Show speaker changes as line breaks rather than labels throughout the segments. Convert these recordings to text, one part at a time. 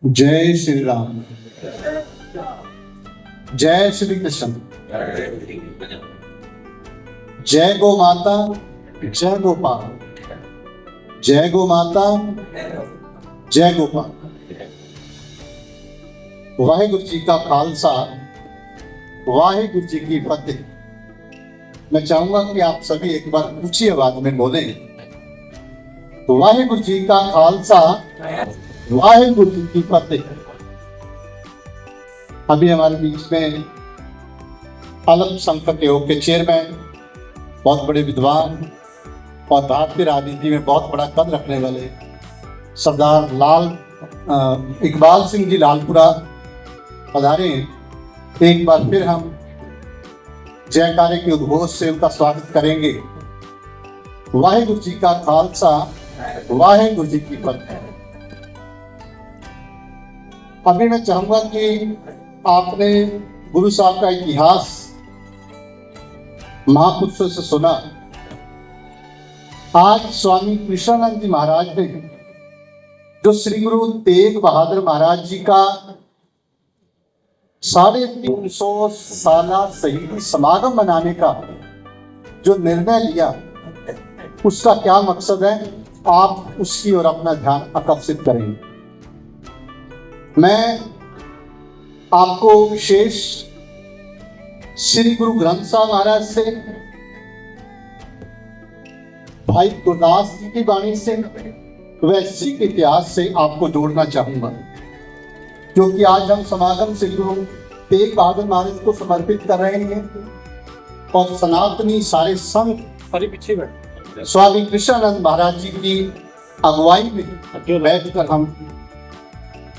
जय श्री राम। जय श्री कृष्ण। जय गो माता, जय गोपाल। जय गो माता, जय गोपाल। वाहिगुरु जी का खालसा, वाहिगुरु जी की फतेह। मैं चाहूंगा कि आप सभी एक बार ऊंची आवाज में बोलें, वाहिगुरु जी का खालसा, वाहिगुरु जी की फतेह। अभी हमारे बीच में अल्पसंख्यक योग के चेयरमैन, बहुत बड़े विद्वान और भारतीय राजनीति में बहुत बड़ा कद रखने वाले सरदार इकबाल सिंह जी लालपुरा पधारे हैं। एक बार फिर हम जयकारे के उद्घोष से उनका स्वागत करेंगे। वाहिगुरु जी का खालसा, वाहिगुरु जी की फतेह। अभी मैं चाहूंगा कि आपने गुरु साहब का इतिहास महापुरुषों से सुना। आज स्वामी कृष्णानंद जी महाराज ने, जो श्री गुरु तेग बहादुर महाराज जी का 350 साला शहीदी समागम मनाने का जो निर्णय लिया, उसका क्या मकसद है, आप उसकी ओर अपना ध्यान आकर्षित करेंगे। मैं आपको विशेष श्री गुरु ग्रंथ साहब महाराज से, भाई गुरदास जी की वाणी से व सिख इतिहास से आपको जोड़ना चाहूंगा, क्योंकि आज हम समागम श्री गुरु तेग बहादुर महाराज को समर्पित कर रहे हैं और सनातनी सारे संघ स्वामी कृष्णानंद महाराज जी की अगुवाई में बैठकर हम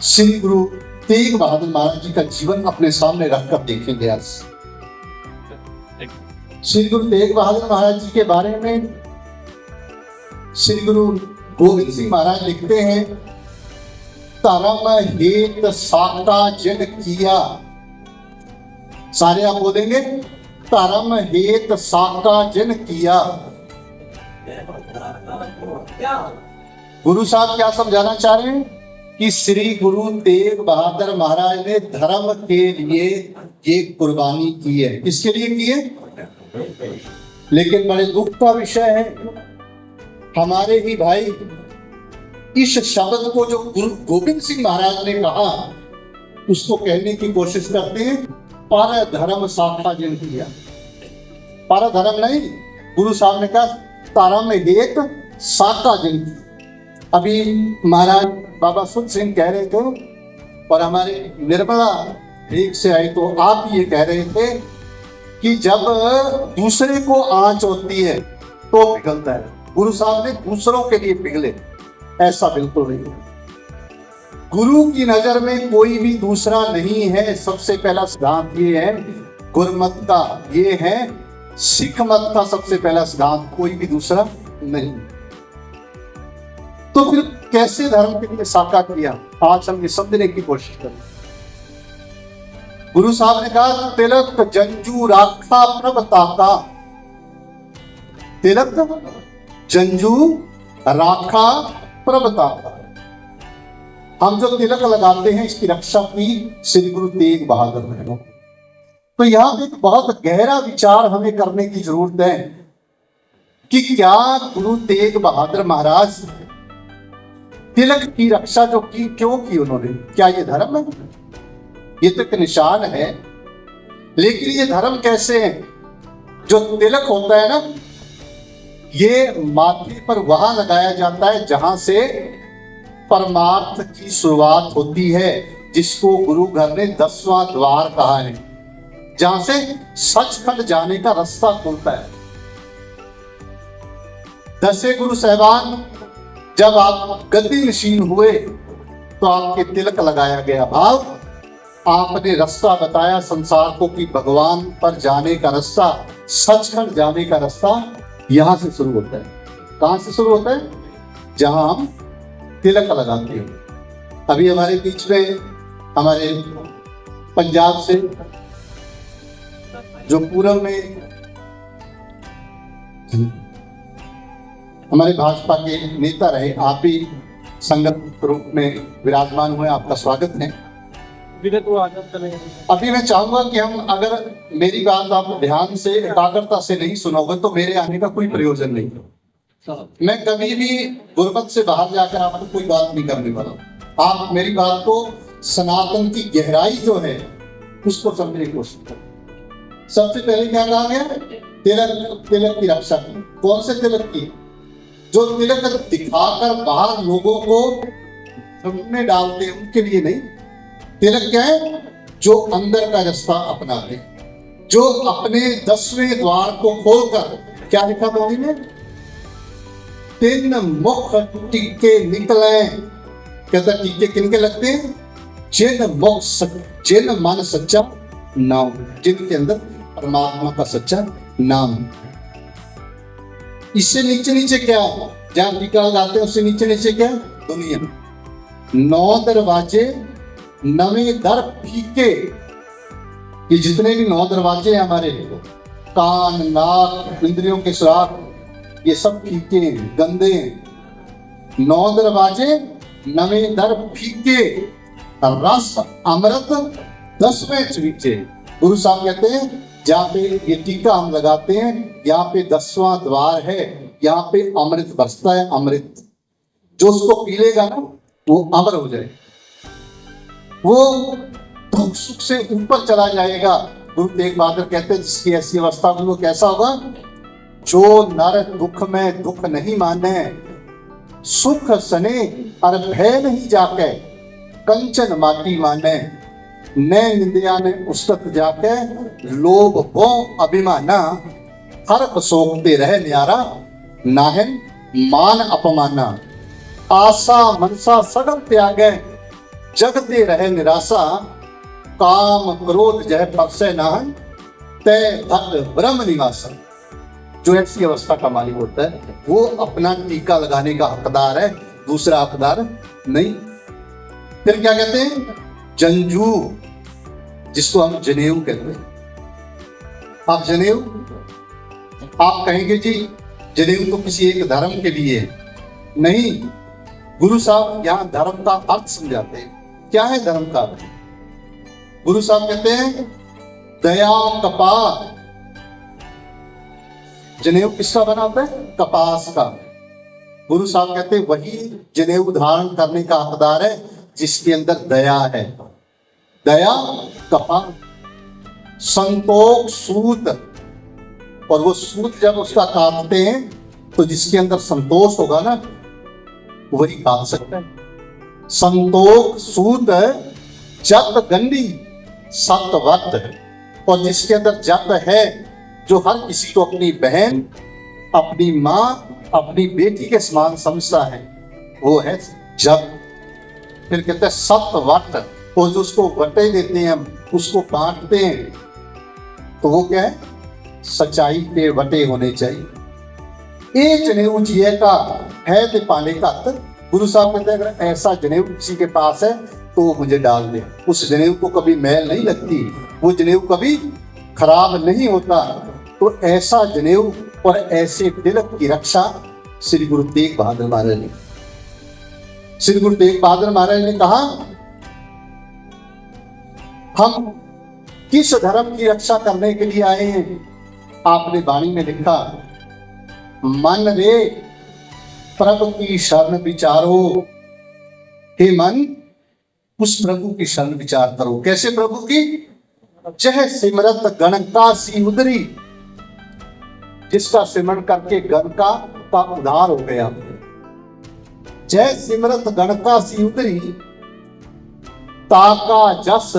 श्री गुरु तेग बहादुर महाराज जी का जीवन अपने सामने रखकर देखेंगे। आज श्री गुरु तेग बहादुर महाराज जी के बारे में श्री गुरु गोविंद सिंह महाराज लिखते हैं, धर्म हेत साका जन किया। सारे आप बोलेंगे, धर्म हेत साका जन किया। गुरु साहब क्या समझाना चाह रहे हैं कि श्री गुरु तेग बहादुर महाराज ने धर्म के लिए ये कुर्बानी की है। किसके लिए की है? लेकिन बड़े दुख का विषय है, हमारे ही भाई इस शब्द को जो गुरु गोविंद सिंह महाराज ने कहा, उसको कहने की कोशिश करते हैं, पर धर्म साका जन किया। पर धर्म नहीं, गुरु साहब ने कहा धर्म हेत साका जन किया। अभी महाराज बाबा सुध सिंह कह रहे थे और हमारे निर्मला एक से आए तो आप ये कह रहे थे कि जब दूसरे को आंच होती है तो पिघलता है। गुरु साहब ने दूसरों के लिए पिघले, ऐसा बिल्कुल नहीं है। गुरु की नजर में कोई भी दूसरा नहीं है। सबसे पहला सिद्धांत ये है गुरमत का, ये है सिख मत का सबसे पहला सिद्धांत, कोई भी दूसरा नहीं। तो फिर कैसे धर्म के लिए साका किया, आज हम ये समझने की कोशिश करें। गुरु साहब ने कहा तिलक जंजू राखा प्रभ ताका। तिलक जंजू राखा प्रभ ताका। हम जो तिलक लगाते हैं इसकी रक्षा की श्री गुरु तेग बहादुर ने। तो यहां एक बहुत गहरा विचार हमें करने की जरूरत है कि क्या गुरु तेग बहादुर महाराज तिलक की रक्षा जो की, क्यों की उन्होंने? क्या ये धर्म है? ये तो एक निशान है, लेकिन ये धर्म कैसे है? जो तिलक होता है ना, ये माथे पर वहां लगाया जाता है जहां से परमार्थ की शुरुआत होती है, जिसको गुरु घर ने 10वां द्वार कहा है, जहां से सचखंड जाने का रास्ता खुलता है। 10 गुरु साहिबान जब आप गद्दी नशीन हुए तो आपके तिलक लगाया गया। भाव, आपने रास्ता बताया संसार को कि भगवान पर जाने का रास्ता, सचखंड जाने का रास्ता यहां से शुरू होता है। कहां से शुरू होता है? जहां हम तिलक लगाते हैं। अभी हमारे बीच में हमारे पंजाब से जो पूर्व में हमारे भाजपा के नेता रहे, आप भी संगत रूप में विराजमान हुए, आपका स्वागत है। अभी मैं चाहूंगा कि हम, अगर मेरी बात आप ध्यान से एकाग्रता से नहीं सुनोगे तो मेरे आने का कोई प्रयोजन नहीं। मैं कभी भी गुरबत से बाहर जाकर आपको कोई बात नहीं करने वाला। आप मेरी बात को सनातन की गहराई जो है उसको समझने की कोशिश करें। सबसे पहले क्या कहा गया? तिलक, तिलक की रक्षा की। कौन से तिलक की? जो तिलक दिखाकर बाहर लोगों को में डालते हैं उनके लिए नहीं। तिलक क्या है? जो अंदर का रास्ता अपनाते, जो अपने 10वें द्वार को खोलकर, क्या लिखा मोदी ने? 3 मुख टिक्के निकले। कहता टिक्के किनके लगते हैं? जिन मन सच्चा नाम, जिनके अंदर परमात्मा का सच्चा नाम। इससे नीचे नीचे क्या है? जहां टीका लगाते हैं उससे नीचे नीचे क्या है? दुनिया। 9 दरवाजे नवे दर फीके। ये जितने भी 9 दरवाजे हैं हमारे, कान, नाक, इंद्रियों के सुराख, ये सब फीके हैं, गंदे हैं। 9 दरवाजे नवे दर फीके, रस अमृत 10वें चवीचे। गुरु साहब कहते हैं जहाँ पे ये टीका हम लगाते हैं, यहाँ पे 10वां द्वार है, यहाँ पे अमृत बरसता है। अमृत जो उसको पी लेगा ना वो अमर हो जाए, वो दुख सुख से ऊपर चला जाएगा। गुरु तेग बहादुर कहते हैं जिसकी ऐसी अवस्था में वो कैसा होगा? जो नर दुख में दुख नहीं माने, सुख सने और भय नहीं जाके, कंचन माटी माने, ने निंदिया ने उस्तत जाके, लोभ वो अभिमाना, हर सोखते रहे न्यारा, नाहन मान अपमाना, आशा मनसा सगल त्यागे, जगते रहे निराशा, काम क्रोध जय परसे नाहन, तय धत ब्रह्म निवासा। जो ऐसी अवस्था का मालिक होता है वो अपना टीका लगाने का हकदार है, दूसरा हकदार नहीं। फिर क्या कहते हैं? जंजू, जिसको हम जनेऊ कहते हैं। आप जनेऊ, आप कहेंगे जी जनेऊ तो किसी एक धर्म के लिए नहीं। गुरु साहब यहाँ धर्म का अर्थ समझाते हैं। क्या है धर्म का अर्थ? गुरु साहब कहते हैं दया कपास। जनेऊ किसका बना होता है? कपास का। गुरु साहब कहते हैं वही जनेऊ धारण करने का हकदार है जिसके अंदर दया है। दया कपास, संतोष सूत, और वो सूत जब उसका काटते हैं तो जिसके अंदर संतोष होगा ना वही काट सकता है। संतोष सूत जत गंडी सतवत, और जिसके अंदर जत है, जो हर किसी को अपनी बहन, अपनी माँ, अपनी बेटी के समान समझता है, वो है जत। फिर कहते हैं सतवत, और जो उसको वटे देते हैं हम, उसको बांटते हैं, तो वो क्या है? सच्चाई के वटे होने चाहिए। एक जनेऊ जिये का है ते पाने का हत। गुरु साहब कहते हैं अगर ऐसा जनेऊ किसी के पास है तो मुझे डाल दे। उस जनेऊ को कभी मैल नहीं लगती, वो जनेऊ कभी खराब नहीं होता। तो ऐसा जनेऊ और ऐसे तिलक की रक्षा श्री गुरु तेग बहादुर महाराज ने, श्री गुरु तेग बहादुर महाराज ने कहा हम किस धर्म की रक्षा करने के लिए आए हैं? आपने वाणी में लिखा, मन रे प्रभु की शरण विचारो। हे मन, उस प्रभु की शरण विचार करो। कैसे प्रभु की? जय सिमरत गण का सी उदरी, जिसका सिमरण करके गण का उद्धार हो गया। जय सिमरत गण का सी उदरी, ताका जस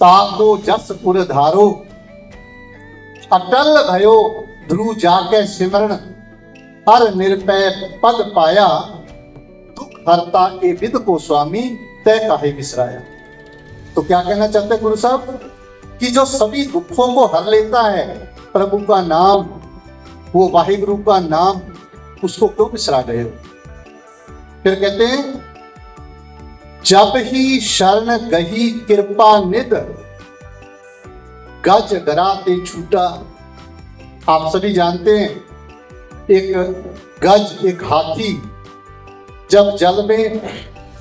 ताको जस पुर धारो, अटल भयो ध्रुव जाके सिमरण, हर निर्भय पद पाया, दुख हरता के विद को स्वामी, तय काहे विसराया। तो क्या कहना चाहते हैं गुरु साहब? कि जो सभी दुखों को हर लेता है, प्रभु का नाम, वो वाहिगुरु का नाम, उसको क्यों विसरा गए? फिर कहते हैं जब ही शरण गही कृपा निध, गज गराते छूटा। आप सभी जानते हैं एक गज, एक हाथी, जब जल में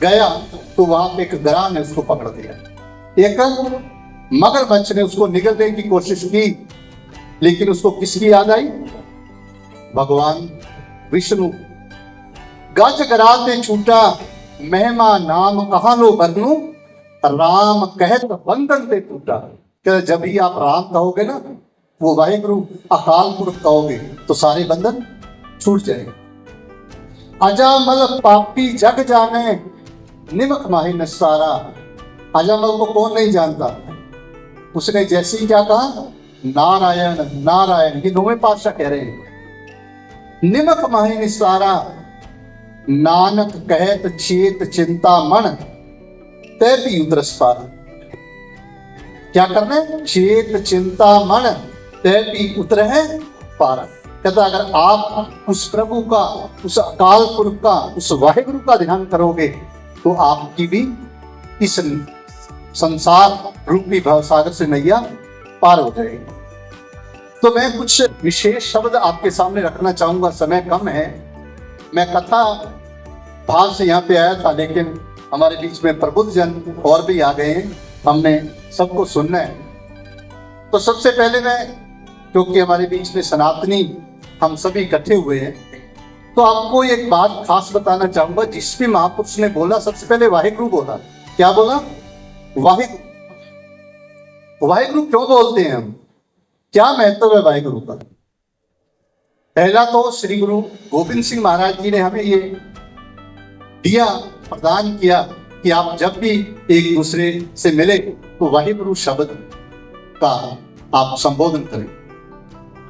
गया तो वहां पे एक गराह ने उसको पकड़ दिया, एक मगरमच्छ ने उसको निगलने की कोशिश की, लेकिन उसको किसकी याद आई? भगवान विष्णु। गज गराते छूटा महिमा नाम कहा लो बरनू, राम कहत बंधन ते टूटा। क्या जब ही आप राम कहोगे ना, वो वाहिगुरु अकाल पुरख कहोगे, तो सारे बंधन छूट जाएंगे। अजामल पापी जग जाने निमक माही नसारा। अजामल को कौन नहीं जानता? उसने जैसे ही क्या कहा, नारायण नारायण, ये नौवें पातशाह कह रहे हैं। निमक माही निसारा नानक कहत चेत चिंता मन तै भी उतरस पार। क्या करना है? चेत चिंता मन तै भी उतर है पार। कहता अगर आप उस प्रभु का, उस अकाल पुरख का, उस वाहिगुरु का ध्यान करोगे तो आपकी भी इस संसार रूपी भवसागर से नैया पार हो जाएगी। तो मैं कुछ विशेष शब्द आपके सामने रखना चाहूंगा, समय कम है। मैं कथा भाव से यहाँ पे आया था, लेकिन हमारे बीच में प्रबुद्ध जन और भी आ गए हैं, हमने सबको सुनना है। तो सबसे पहले मैं, क्योंकि हमारे बीच में सनातनी हम सभी इकट्ठे हुए हैं, तो आपको एक बात खास बताना चाहूंगा। जिस भी महापुरुष ने बोला, सबसे पहले वाहिगुरु बोला। क्या बोला? वाहिगुरु। वाहिगुरु क्यों बोलते हैं हम? क्या महत्व है वाहिगुरु का? पहला तो श्री गुरु गोविंद सिंह महाराज जी ने हमें ये दिया, प्रदान किया कि आप जब भी एक दूसरे से मिले तो वाहिगुरु शब्द का आप संबोधन करें।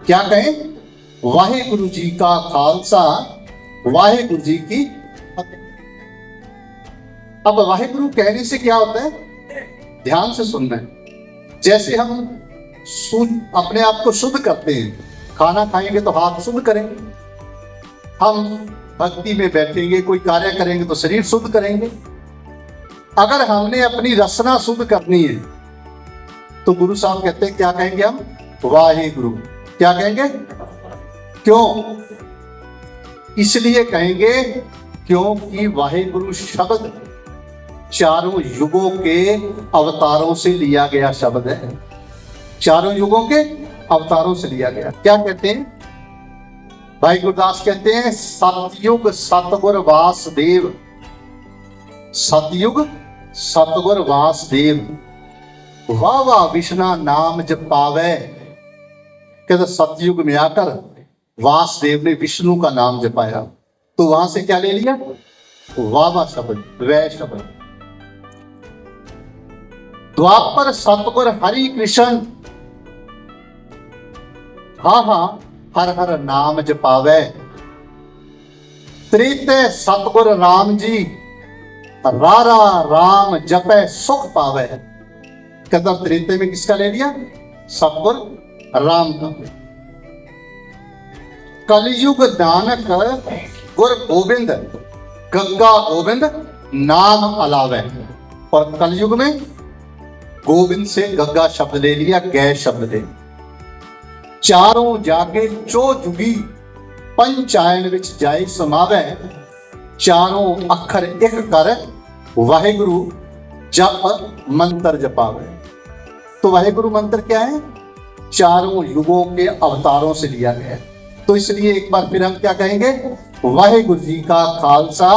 क्या कहें? वाहिगुरु जी का खालसा, वाहिगुरु जी की फतेह। अब वाहिगुरु कहने से क्या होता है? ध्यान से सुनना है। जैसे हम अपने आप को शुद्ध करते हैं, खाना खाएंगे तो हाथ शुद्ध करेंगे, हम भक्ति में बैठेंगे, कोई कार्य करेंगे तो शरीर शुद्ध करेंगे। अगर हमने अपनी रसना शुद्ध करनी है तो गुरु साहब कहते हैं, क्या कहेंगे हम? वाहिगुरु। क्या कहेंगे? क्यों? इसलिए कहेंगे क्योंकि वाहिगुरु शब्द चारों युगों के अवतारों से लिया गया शब्द है। चारों युगों के अवतारों से लिया गया। क्या कहते हैं भाई गुरदास? कहते हैं सतयुग सतगुर वासुदेव, सतयुग सतगुर वासुदेव, वाह वाह विष्णा नाम जपावे। कहते सतयुग में आकर वासुदेव ने विष्णु का नाम जपाया, तो वहां से क्या ले लिया? वाह वाह शब्द, वह शब्द। द्वापर सतगुर हरि कृष्ण, हाँ हाँ हर हर नाम जपावे। त्रेते सतगुर राम जी, रारा राम जपे सुख पावे। कहता त्रेते में किसका ले लिया? सतगुर राम का। कलयुग नानक गुर गोविंद, गंगा गोविंद नाम अलावे। और कलयुग में गोविंद से गंगा शब्द ले लिया, गै शब्द ले। चारों जागे चो जुगी पंचायन विच जाए समावे। चारों अखर एक कर वाहिगुरु जप मंत्र जपावे। तो वाहिगुरु मंत्र क्या है? चारों युगों के अवतारों से लिया गया है। तो इसलिए एक बार फिर हम क्या कहेंगे? वाहिगुरु जी का खालसा,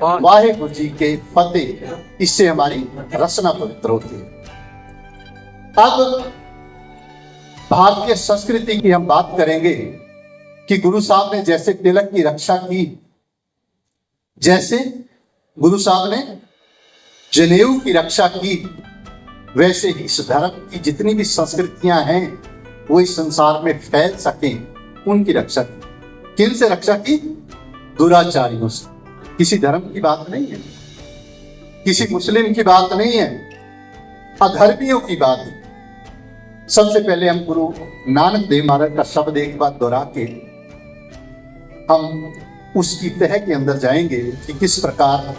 वाहिगुरु जी के फतेह। इससे हमारी रचना पवित्र होती है। अब भारतीय संस्कृति की हम बात करेंगे कि गुरु साहब ने जैसे तिलक की रक्षा की, जैसे गुरु साहब ने जनेऊ की रक्षा की, वैसे ही इस धर्म की जितनी भी संस्कृतियां हैं वो इस संसार में फैल सकें, उनकी रक्षा की। किन से रक्षा की? दुराचारियों से। किसी धर्म की बात नहीं है, किसी मुस्लिम की बात नहीं है, अधर्मियों की बात है। सबसे पहले हम गुरु नानक देव महाराज का शब्द एक बार दोहरा के हम उसकी तह के अंदर जाएंगे कि किस प्रकार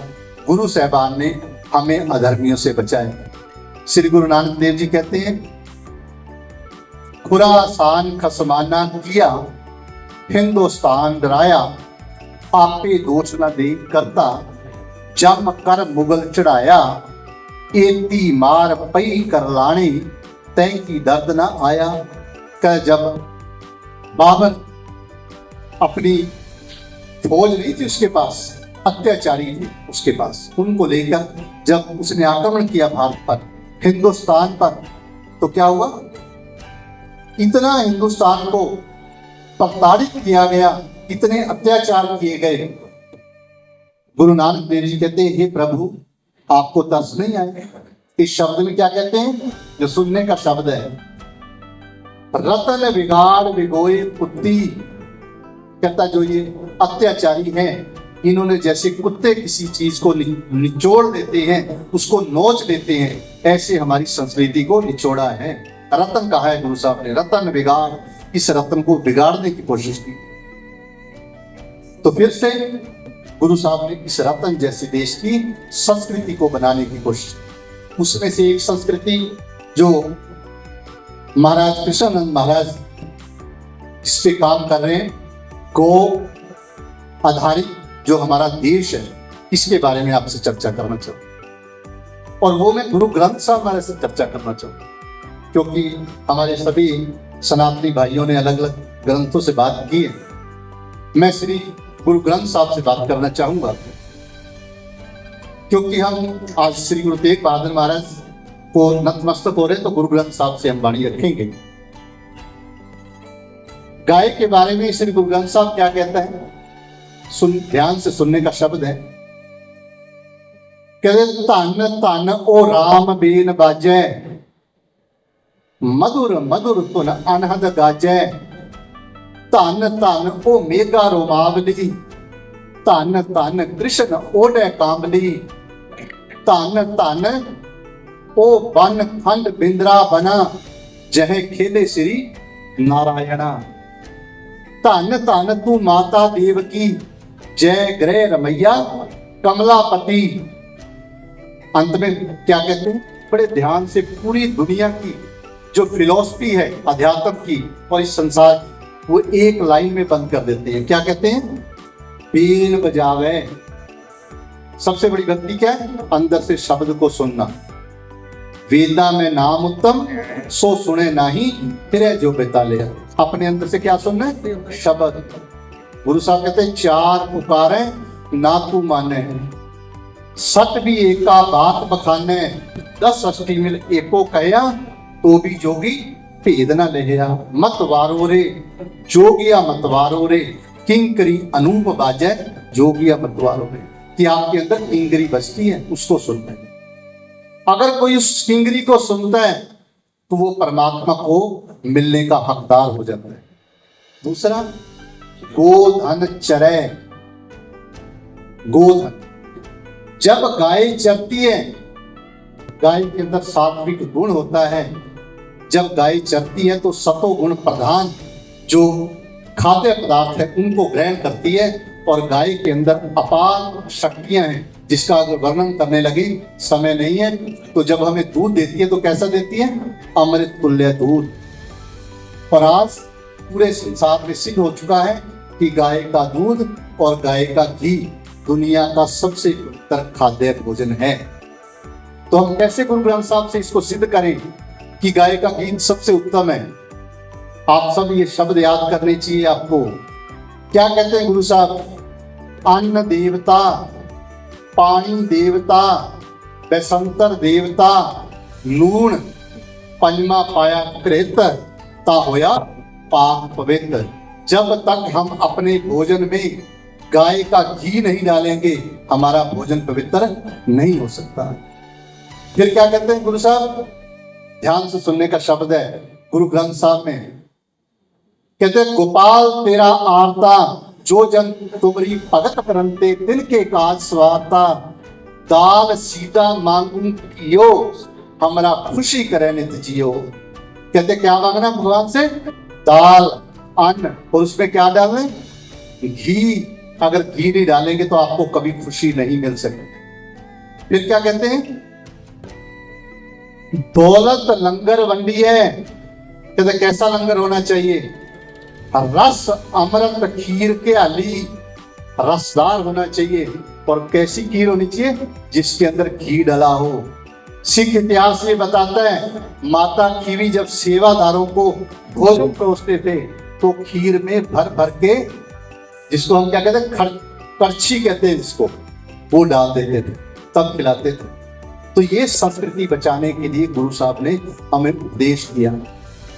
गुरु साहबान ने हमें अधर्मियों से बचाया। श्री गुरु नानक देव जी कहते हैं, खुरासान खसमाना किया, हिंदुस्तान डराया, आपे दोष न दे करता, जम कर मुगल चढ़ाया, एती मार पई कर लाने, तैं की दर्द न आया। कह जब बाबर अपनी फौज नहीं थी उसके पास, अत्याचारी थे उसके पास, उनको लेकर जब उसने आक्रमण किया भारत पर, हिंदुस्तान पर, तो क्या हुआ? इतना हिंदुस्तान को प्रताड़ित किया गया, इतने अत्याचार किए गए। गुरु नानक देव जी कहते हैं, हे प्रभु आपको तरस नहीं आए? इस शब्द में क्या कहते हैं, जो सुनने का शब्द है, रतन बिगाड़ बिगोए कुत्ती। कहता जो ये अत्याचारी हैं, इन्होंने जैसे कुत्ते किसी चीज को निचोड़ देते हैं, उसको नोच देते हैं, ऐसे हमारी संस्कृति को निचोड़ा है। रतन कहा है गुरु साहब ने, रतन बिगाड़, इस रतन को बिगाड़ने की कोशिश की। तो फिर से गुरु साहब ने इस रतन जैसे देश की संस्कृति को बनाने की कोशिश की। उसमें से एक संस्कृति जो महाराज कृष्णानंद महाराज जिस पे काम कर रहे हैं, गो आधारित जो हमारा देश है, इसके बारे में आपसे चर्चा करना चाहूँ। और वो मैं गुरु ग्रंथ साहब महाराज से चर्चा करना चाहूँ, क्योंकि हमारे सभी सनातनी भाइयों ने अलग अलग ग्रंथों से बात की है। मैं श्री गुरु ग्रंथ साहब से बात करना चाहूंगा, क्योंकि हम आज श्री गुरु तेग बहादुर महाराज को नतमस्तक हो रहे, तो गुरु ग्रंथ साहब से हम वाणी रखेंगे। गाय के बारे में श्री गुरु ग्रंथ साहब क्या कहता है, ध्यान से सुनने का शब्द है। कहते धन धन ओ राम बीन बाजै, मधुर मधुर तुन अनहद गाजै, धन धन ओ मेघा रोमावली, धन धन कृष्ण ओढ़े कामली, धन धन ओ बन खंड बिंद्रा बना, जह खेले श्री नारायणा। धन धन तू माता देवकी, जय ग्रह रमैया कमलापति। अंत में क्या कहते हैं, बड़े ध्यान से पूरी दुनिया की जो फिलॉसफी है अध्यात्म की और इस संसार की, वो एक लाइन में बंद कर देते हैं। क्या कहते हैं, बीन बजावे। सबसे बड़ी गलती क्या है, अंदर से शब्द को सुनना। वेदा में नाम उत्तम, सो सुने नाही फिर जो बेताले। अपने अंदर से क्या सुनना है, शब्द। गुरु साहब कहते हैं, चार पुकारे ना तू माने, सत भी एका बात बखाने, 10 अष्टी मिल एको कहया, तो भी जोगी भेद न लेया। मत वारो रे जोगिया मत वारो रे, किंकरी अनूप बाजै, जोगिया मत वारो रे। कि आपके अंदर किंकरी बजती है, उसको सुनना है। अगर कोई उस किंकरी को सुनता है तो वो परमात्मा को मिलने का हकदार हो जाता है। दूसरा, गोधन चरे। गोधन, जब गाय चरती है, गाय के अंदर सात्विक गुण होता है। जब गाय चरती है तो सतो गुण प्रधान जो खाद्य पदार्थ है उनको ग्रहण करती है, और गाय के अंदर अपार शक्तियां हैं, जिसका अगर वर्णन करने लगे समय नहीं है। तो जब हमें दूध देती है तो कैसा देती है, अमृत तुल्य दूध। और आज पूरे संसार में सिद्ध हो चुका है कि गाय का दूध और गाय का घी दुनिया का सबसे उत्तम खाद्य भोजन है। तो हम कैसे गुरु ग्रंथ साहब से इसको सिद्ध करें कि गाय का घी सबसे उत्तम है। आप सब ये शब्द याद करने चाहिए आपको। क्या कहते हैं गुरु साहब, अन्न देवता, पानी देवता, बैसंतर देवता, लूण पंजमा पाया कृत, ता होया पाक पवित्र। जब तक हम अपने भोजन में गाय का घी नहीं डालेंगे, हमारा भोजन पवित्र नहीं हो सकता। फिर क्या कहते हैं गुरु साहब, ध्यान से सुनने का शब्द है गुरु ग्रंथ साहब में। कहते हैं, गोपाल तेरा आरता, जो जन तुमरी भगत करंते, तिनके काज स्वारता, दाल सीधा मांगू कियो, हमरा खुशी करे नित जियो। कहते क्या मांगना भगवान से, दाल, अन्न, और उसमें क्या डालना, घी। अगर घी नहीं डालेंगे तो आपको कभी खुशी नहीं मिल सकती। फिर क्या कहते हैं, दौलत लंगर वंडी है। कहते कैसा लंगर होना चाहिए, रस अमृत खीर के आली, रसदार होना चाहिए। और कैसी खीर होनी चाहिए? जिसके अंदर घी डला हो। सिख इतिहास ये बताता है, माता खीवी जब सेवादारों को भोजन परोसते थे तो खीर में भर भर के, जिसको हम क्या कहते हैं, करछी कहते हैं जिसको, वो डाल देते थे, तब खिलाते थे। तो ये संस्कृति बचाने के लिए गुरु साहब ने हमें उपदेश दिया।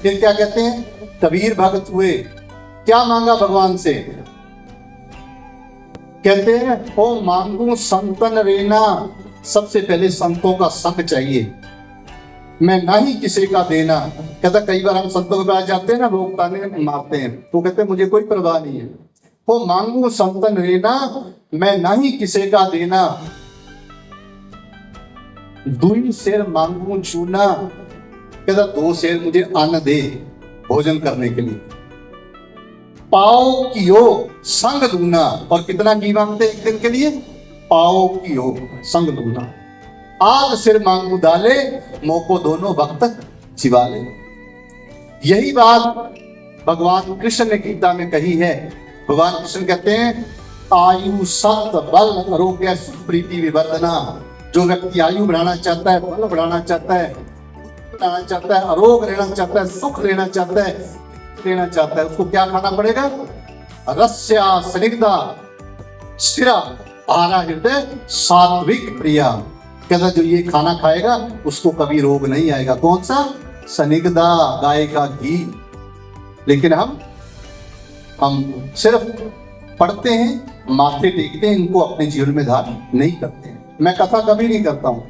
फिर क्या कहते हैं, कबीर भगत हुए, क्या मांगा भगवान से? कहते हैं, ओ मांगू संतन रेना, सबसे पहले संतों का संग चाहिए, मैं ना ही किसी का देना। कहता कई बार हम संतों के पास जाते हैं ना, लोग ताने मारते हैं, तो कहते हैं मुझे कोई परवाह नहीं है। ओ मांगू संतन रेना, मैं ना ही किसी का देना, दुई शेर मांगू चूना। कहता 2 शेर मुझे अन्न दे भोजन करने के लिए। पाओ कियो संग लूना, और कितना घी मांगते एक दिन के लिए? पाओ कियो संग लूना। आग सिर मांगू डाले, मोको दोनों वक्त चिवाले। यही बात भगवान कृष्ण ने गीता में कही है। भगवान कृष्ण कहते हैं, आयु सत बल आरोग्य सुख प्रीति विवर्धना। जो व्यक्ति आयु बढ़ाना चाहता है, बल बढ़ाना चाहता है, बढ़ाना चाहता है, आरोग्य रहना चाहता है, सुख लेना चाहता है, लेना चाहता है, उसको क्या खाना पड़ेगा? रस्या स्निग्धा स्थिरा आहारा हृदय सात्विक प्रिया। कहता जो ये खाना खाएगा उसको कभी रोग नहीं आएगा। कौन सा? स्निग्धा, गाय का घी। लेकिन हम सिर्फ पढ़ते हैं, माथे टेकते हैं, इनको अपने जीवन में धारण नहीं करते हैं। मैं कथा कभी नहीं करता हूं।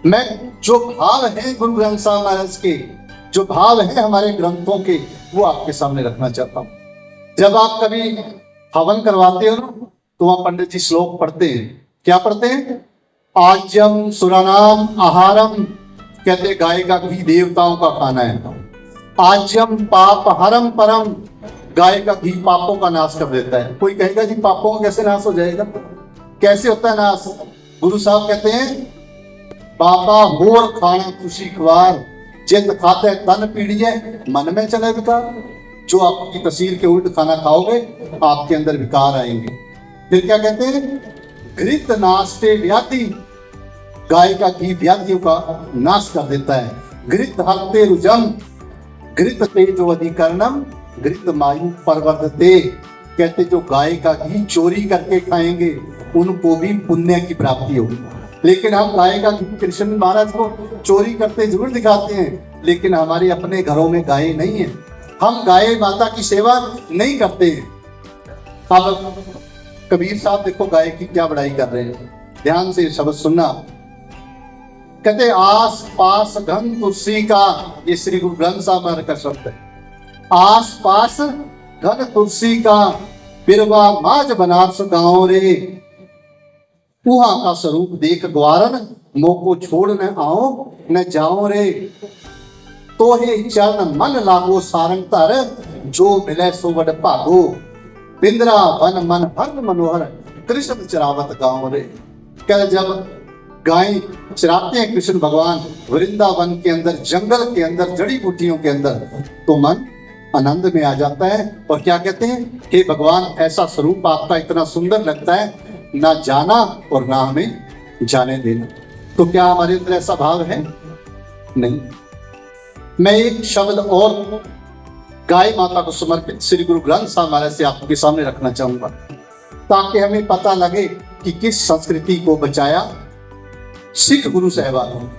मैं जो भाव है गुरु ग्रंथ साहब महाराज के, जो भाव है हमारे ग्रंथों के, वो आपके सामने रखना चाहता हूं। जब आप कभी हवन करवाते हो ना, तो वहां पंडित जी श्लोक पढ़ते हैं। क्या पढ़ते हैं? आज्यम सुरानाम आहारम, कहते गाय का घी देवताओं का खाना है। आज्यम पाप हरम परम, गाय का घी पापों का नाश कर देता है। कोई कहेगा जी पापों का कैसे नाश हो जाएगा? कैसे होता है नाश? गुरु साहब कहते हैं, बाबा होर खाना खुशी खवार, जित खाते तन पीड़िए मन में चले विकार। जो आपकी तस्वीर के उल्ट खाना खाओगे आपके अंदर विकार आएंगे। फिर क्या कहते हैं? घृत नास्ते व्याधि, गाय का घी व्याधियों का नाश कर देता है। घृत हरते रुजम, घृत तेजो अधिकरणम, घृत मायु परवर्धते। कहते जो गाय का घी चोरी करके खाएंगे उनको भी पुण्य की प्राप्ति होगी। लेकिन हम गाय का घी कृष्ण महाराज को चोरी करते जरूर दिखाते हैं, लेकिन हमारे अपने घरों में गाय नहीं है, हम गाय माता की सेवा नहीं करते हैं। अब कबीर साहब देखो गाय की क्या बड़ाई कर रहे हैं, ध्यान से शब्द सुनना। कहते आस पास घन तुलसी का, ये श्री गुरु ग्रंथ साहब महाराज का शब्द है। आस पास घन तुलसी का, बिरवा माज बनारस गाँव रे, वहां का स्वरूप देख ग्वारन, मोको छोड़ न आओ न जाओ रे। तोहे चरण मन लागो सारंग तर, जो मिले सो वड भागो। बिंद्रा वन मन हर मनोहर, कृष्ण चरावत गाँव रे। क्या जब गाय चराते हैं कृष्ण भगवान वृंदावन के अंदर, जंगल के अंदर, जड़ी बूटियों के अंदर, तो मन आनंद में आ जाता है। और क्या कहते हैं, हे भगवान ऐसा स्वरूप आपका इतना सुंदर लगता है, ना जाना और ना हमें जाने देना। तो क्या हमारे अंदर ऐसा भाव है? नहीं। मैं एक शब्द और गाय माता को समर्पित श्री गुरु ग्रंथ साहब महाराज से आपके सामने रखना चाहूंगा, ताकि हमें पता लगे कि किस संस्कृति को बचाया सिख गुरु साहिबान।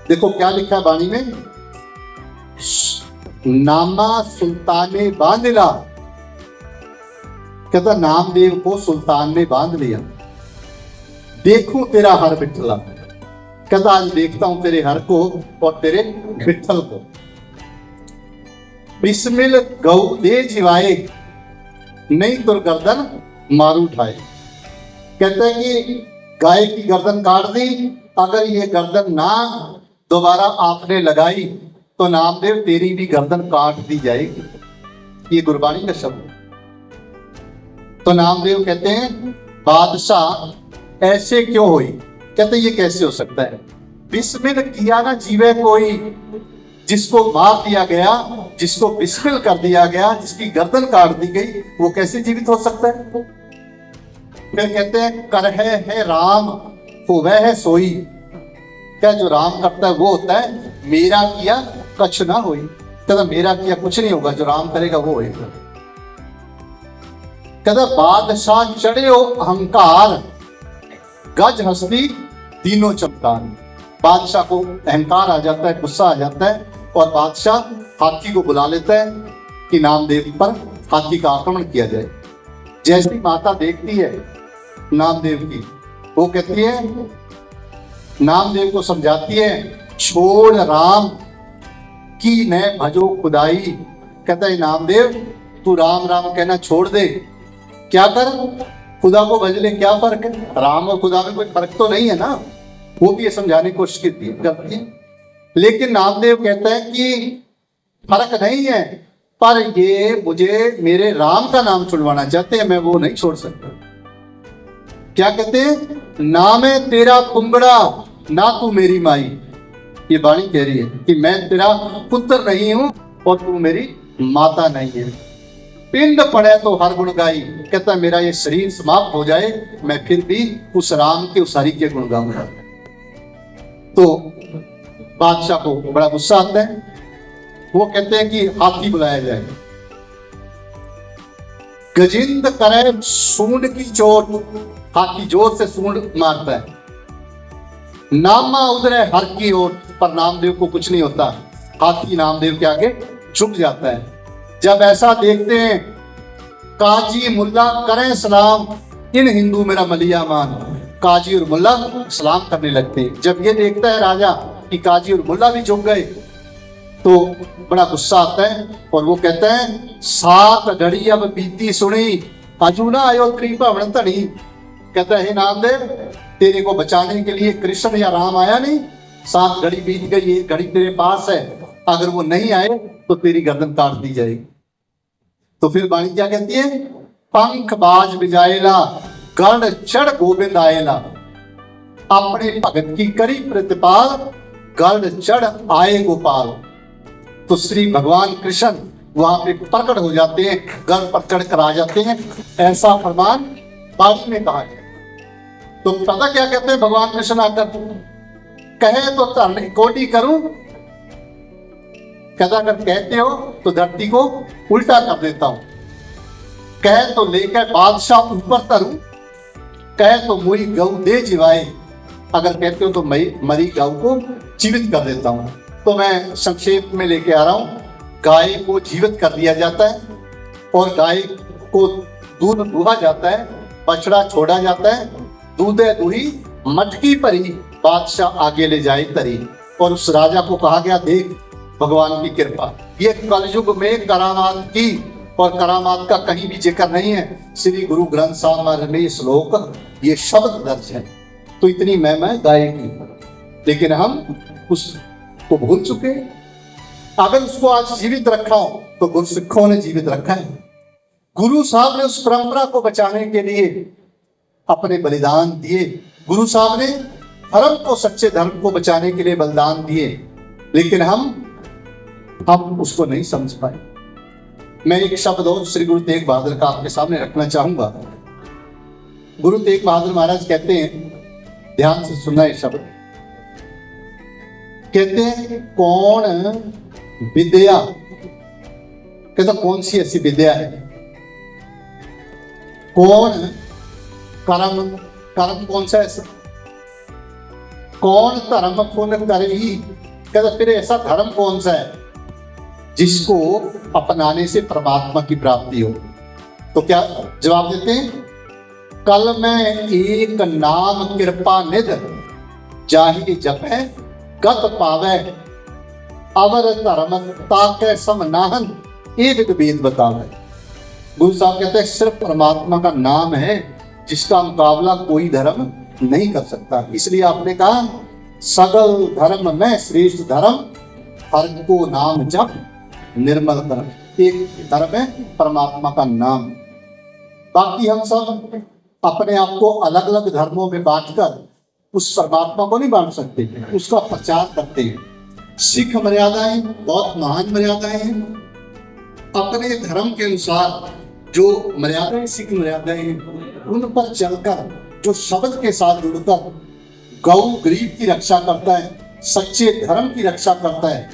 देखो क्या लिखा है वाणी में, नामा सुल्ताने बांधिला। कहता नामदेव को सुल्तान ने बांध लिया। देखूं तेरा हर विठला, कहता आज देखता हूं तेरे हर को और तेरे विठल को। बिस्मिल गौ दे जिवाए, नहीं तो गर्दन मारू उठाए। कहते हैं कि गाय की गर्दन काट दी, अगर ये गर्दन ना दोबारा आपने लगाई तो नामदेव तेरी भी गर्दन काट दी जाएगी। ये गुरबाणी का शब्द। तो नामदेव कहते हैं बादशाह ऐसे क्यों हुई? कहते ये कैसे हो सकता है? बिस्मिल किया ना जीवे कोई, जिसको मार दिया गया, जिसको बिस्मिल कर दिया गया, जिसकी गर्दन काट दी गई, वो कैसे जीवित हो सकता है? फिर कहते हैं कर है राम होवे है सोई। क्या जो राम करता है वो होता है मेरा किया कछ ना होई। कहता मेरा किया कुछ नहीं होगा, जो राम करेगा वो होगा। कहता बादशाह चढ़े हो अहंकार गज हस्ती तीनों चमत्कार। बादशाह को अहंकार आ जाता है, गुस्सा आ जाता है और बादशाह हाथी को बुला लेता है कि नामदेव पर हाथी का आक्रमण किया जाए। जैसी माता देखती है नामदेव की, वो कहती है, नामदेव को समझाती है, छोड़ राम की न भजो खुदाई। कहता है नामदेव तू राम राम कहना छोड़ दे, क्या कर खुदा को भज ले, क्या फर्क है, राम और खुदा में कोई फर्क तो नहीं है ना। वो भी ये समझाने की कोशिश करती है, लेकिन नामदेव कहता है कि फर्क नहीं है, पर ये मुझे मेरे राम का नाम छुड़वाना चाहते हैं, मैं वो नहीं छोड़ सकता। क्या कहते हैं, नाम है तेरा कुंबड़ा ना तू मेरी माई। ये वाणी कह रही है कि मैं तेरा पुत्र नहीं हूं और तू मेरी माता नहीं है। पिंड पड़े तो हर गुण गाई। कहता मेरा ये शरीर समाप्त हो जाए, मैं फिर भी उस राम के उस हरि के गुण गाऊंगा। तो बादशाह को बड़ा गुस्सा आता है, वो कहते हैं कि हाथी बुलाया जाए। गजिंद करे सूंड की चोट, हाथी जोर से सूंड मारता है। नामा उधरे हर की ओर, पर नामदेव को कुछ नहीं होता, हाथी नामदेव के आगे झुक जाता है। जब ऐसा देखते हैं काजी मुल्ला करें सलाम, इन हिंदू मेरा मलिया मान। काजी और मुल्ला सलाम करने लगते हैं। जब ये देखता है राजा कि काजी और मुल्ला भी झुक गए तो बड़ा गुस्सा आता है और वो कहता है, सात घड़ी अब बीती सुनी अजू ना आयो त्रिभुवन धनी। कहता है नामदेव तेरे को बचाने के लिए कृष्ण या राम आया नहीं, 7 घड़ी बीत गई, 1 घड़ी तेरे पास है, अगर वो नहीं आए तो तेरी गर्दन काट दी जाएगी। तो फिर वाणी क्या कहती है, पंख बाज बिजाएला गढ़ चढ़ गोविंद आएला। अपने भगत की करी प्रतिपाल गढ़ चढ़ आए गोपाल। तो श्री भगवान कृष्ण वहां पे प्रकट हो जाते हैं, गढ़ पर चढ़ कर आ जाते हैं, ऐसा फरमान वाणी में कहा है। तो पता क्या कहते हैं भगवान कृष्ण आकर, कहे तो धरनी कोटि करूं, कहता अगर कहते हो तो धरती को उल्टा कर देता हूं, कहे तो लेकर बादशाह ऊपर तरूं, कहे तो मुई गौ दे जिवाए, अगर कहते हो तो मरी गौ को जीवित कर देता हूं। तो मैं संक्षेप में लेके आ रहा हूं, गाय को जीवित कर दिया जाता है और गाय को दूध दुहा जाता है, बछड़ा छोड़ा जाता है, दूधे दुही मटकी भरी बादशाह आगे ले जाए तरी। और उस राजा को कहा गया, देख भगवान की कृपा, ये कलयुग में करामात की, और करामात का कहीं भी जिक्र नहीं है। श्री गुरु ग्रंथ साहिब में श्लोक ये शब्द दर्ज है। तो इतनी महिमा गाय की, लेकिन हम उसको भूल चुके। अगर उसको आज जीवित रखा हो तो गुरसिखों ने जीवित रखा है। गुरु साहब ने उस परंपरा को बचाने के लिए अपने बलिदान दिए। गुरु साहब ने धर्म को, सच्चे धर्म को बचाने के लिए बलिदान दिए, लेकिन हम उसको नहीं समझ पाए। मैं एक शब्द और श्री गुरु तेग बहादुर का आपके सामने रखना चाहूंगा। गुरु तेग बहादुर महाराज कहते हैं, ध्यान से सुनना ये शब्द, कहते हैं कौन विद्या, कहता कौन सी ऐसी विद्या है, कौन कर्म, कर्म कौन सा ऐसा, कौन धर्म पुण्य करेगी, कहता फिर ऐसा धर्म कौन सा है जिसको अपनाने से परमात्मा की प्राप्ति हो। तो क्या जवाब देते हैं, कल में एक नाम कृपा निध जाहि जपै गत पावे, अवर धर्म ताके सम नाहन ये वेद बतावे। गुरु साहब कहते हैं सिर्फ परमात्मा का नाम है जिसका मुकाबला कोई धर्म नहीं कर सकता। इसलिए आपने कहा सगल धर्म में श्रेष्ठ धर्म हर को नाम जप निर्मल धर्म। एक धर्म है परमात्मा का नाम। बाकी हम सब अपने आप को अलग अलग धर्मों में बांटकर उस परमात्मा को नहीं बांट सकते, उसका प्रचार करते हैं। सिख मर्यादाएं बहुत महान मर्यादाएं हैं। अपने धर्म के अनुसार जो मर्यादाएं सिख मर्यादाएं हैं उन पर चलकर जो शब्द के साथ जुड़कर गौ गरीब की रक्षा करता है, सच्चे धर्म की रक्षा करता है,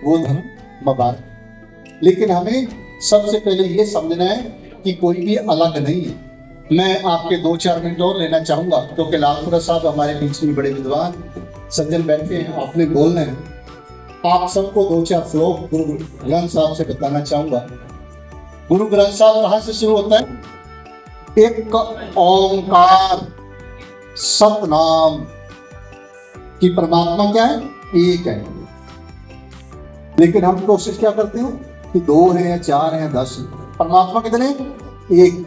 वो धर्म मुबारक। लेकिन हमें सबसे पहले ये समझना है कि कोई भी अलग नहीं है। मैं आपके 2-4 मिनट और लेना चाहूंगा, क्योंकि लालपुरा साहब हमारे बीच में बड़े विद्वान सज्जन बैठे हैं, आपने बोलना है। आप सबको 2-4 श्लोक गुरु ग्रंथ साहब से बताना चाहूंगा। गुरु ग्रंथ साहब कहाँ से शुरू होता है? एक ओंकार सतनाम कि परमात्मा क्या है? एक है। लेकिन हम कोशिश क्या करते हैं कि 2 हैं या 4 हैं 10। परमात्मा कितने? एक।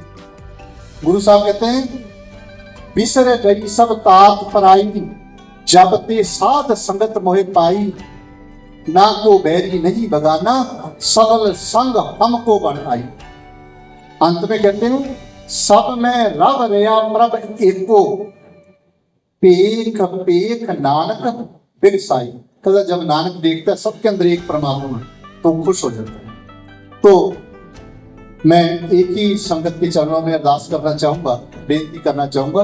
गुरु साहब कहते हैं बिसर गई सब तात पराई, जब ते साध संगत मोहे पाई, ना को बैरी नहीं बगाना, सबल संग हमको बढ़ाई। अंत में कहते हैं सब में रब रया प्रभ एको, पेख पेख नानक बिरसाई। कहता जब नानक देखता है सबके अंदर एक परमात्मा तो खुश हो जाता है। तो मैं एक ही संगत के चरणों में अरदास करना चाहूंगा, बेनती करना चाहूंगा।